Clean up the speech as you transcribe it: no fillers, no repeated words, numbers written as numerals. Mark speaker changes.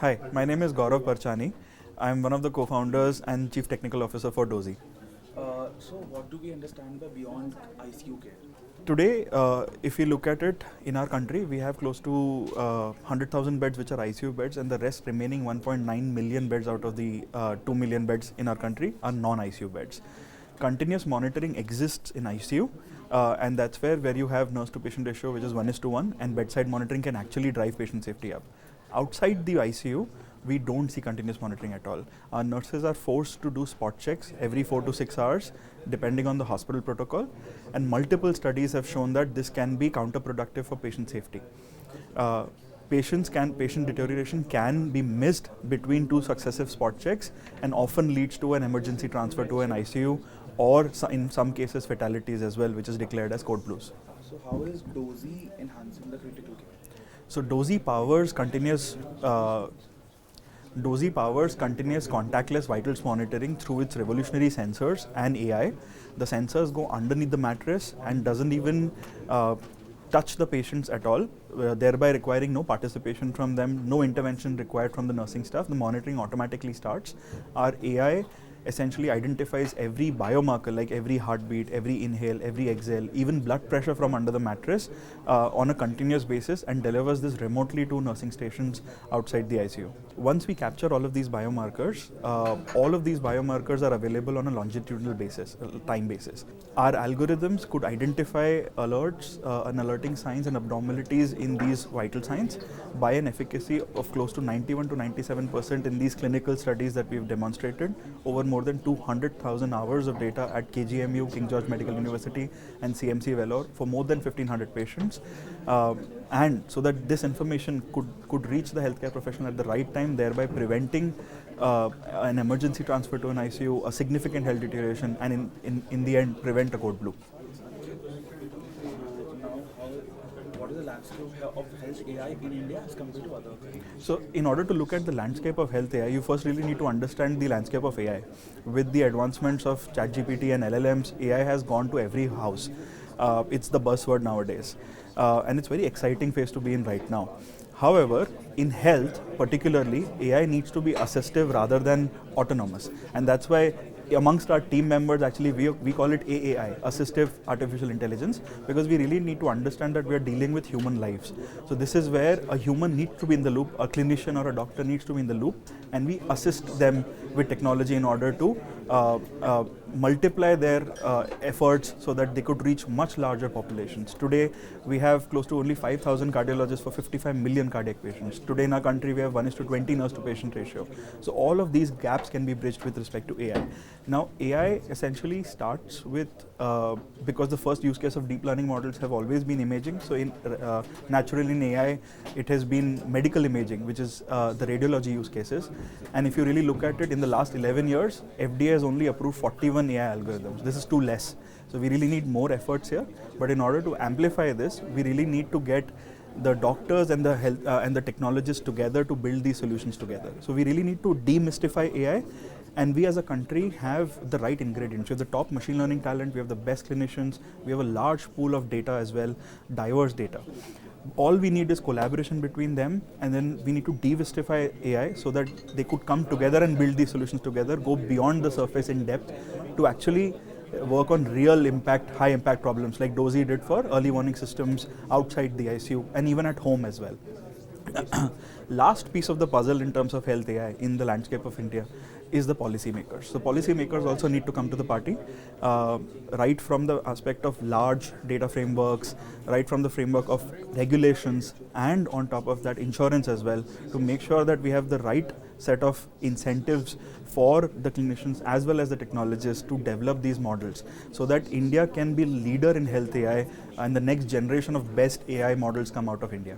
Speaker 1: Hi, my name is Gaurav Parchani. I'm one of the co-founders and Chief Technical Officer for Dozee.
Speaker 2: So, what do we understand by beyond ICU care?
Speaker 1: Today, if we look at it in our country, we have close to 100,000 beds which are ICU beds, and the rest remaining 1.9 million beds out of the 2 million beds in our country are non-ICU beds. Continuous monitoring exists in ICU, and that's where you have nurse to patient ratio, which is 1:1, and bedside monitoring can actually drive patient safety up. Outside the ICU, we don't see continuous monitoring at all. Our nurses are forced to do spot checks every 4 to 6 hours, depending on the hospital protocol, and multiple studies have shown that this can be counterproductive for patient safety. Uh, Patient deterioration can be missed between two successive spot checks and often leads to an emergency transfer to an ICU or in some cases fatalities as well, which is declared as code blues.
Speaker 2: So, how is Dozee enhancing the critical care?
Speaker 1: So Dozee powers continuous contactless vitals monitoring through its revolutionary sensors and AI. The sensors go underneath the mattress and doesn't even touch the patients at all, thereby requiring no participation from them, no intervention required from the nursing staff. The monitoring automatically starts. Our AI essentially identifies every biomarker like every heartbeat, every inhale, every exhale, even blood pressure from under the mattress on a continuous basis, and delivers this remotely to nursing stations outside the ICU. Once we capture all of these biomarkers are available on a longitudinal basis, time basis. Our algorithms could identify alerts and alerting signs and abnormalities in these vital signs by an efficacy of close to 91 to 97% in these clinical studies that we've demonstrated over more than 200,000 hours of data at KGMU, King George Medical University, and CMC Vellore for more than 1,500 patients, and so that this information could reach the healthcare professional at the right time, thereby preventing an emergency transfer to an ICU, a significant health deterioration, and in the end prevent a code blue.
Speaker 2: What is the landscape of health AI in India as compared to other countries?
Speaker 1: So, in order to look at the landscape of health AI, you first really need to understand the landscape of AI. With the advancements of ChatGPT and LLMs, AI has gone to every house. It's the buzzword nowadays, and it's very exciting phase to be in right now. However, in health, particularly, AI needs to be assistive rather than autonomous, and that's why amongst our team members, actually, we call it AAI, Assistive Artificial Intelligence, because we really need to understand that we are dealing with human lives. So this is where a human needs to be in the loop, a clinician or a doctor needs to be in the loop, and we assist them with technology in order to multiply their efforts so that they could reach much larger populations. Today, we have close to only 5,000 cardiologists for 55 million cardiac patients. Today in our country, we have 1:20 nurse to patient ratio. So all of these gaps can be bridged with respect to AI. Now, AI essentially starts with, because the first use case of deep learning models have always been imaging. So naturally in AI, it has been medical imaging, which is the radiology use cases. And if you really look at it, in the last 11 years, FDA has only approved 41 AI algorithms. This is too less. So we really need more efforts here. But in order to amplify this, we really need to get the doctors and the health and the technologists together to build these solutions together. So we really need to demystify AI, and we as a country have the right ingredients. We have the top machine learning talent, we have the best clinicians, we have a large pool of data as well, diverse data. All we need is collaboration between them, and then we need to demystify AI so that they could come together and build these solutions together, go beyond the surface in depth to actually work on real impact, high impact problems like Dozee did for early warning systems outside the ICU and even at home as well. Last piece of the puzzle in terms of health AI in the landscape of India is the policymakers. So policymakers also need to come to the party, right from the aspect of large data frameworks, right from the framework of regulations, and on top of that insurance as well, to make sure that we have the right set of incentives for the clinicians as well as the technologists to develop these models, so that India can be leader in health AI and the next generation of best AI models come out of India.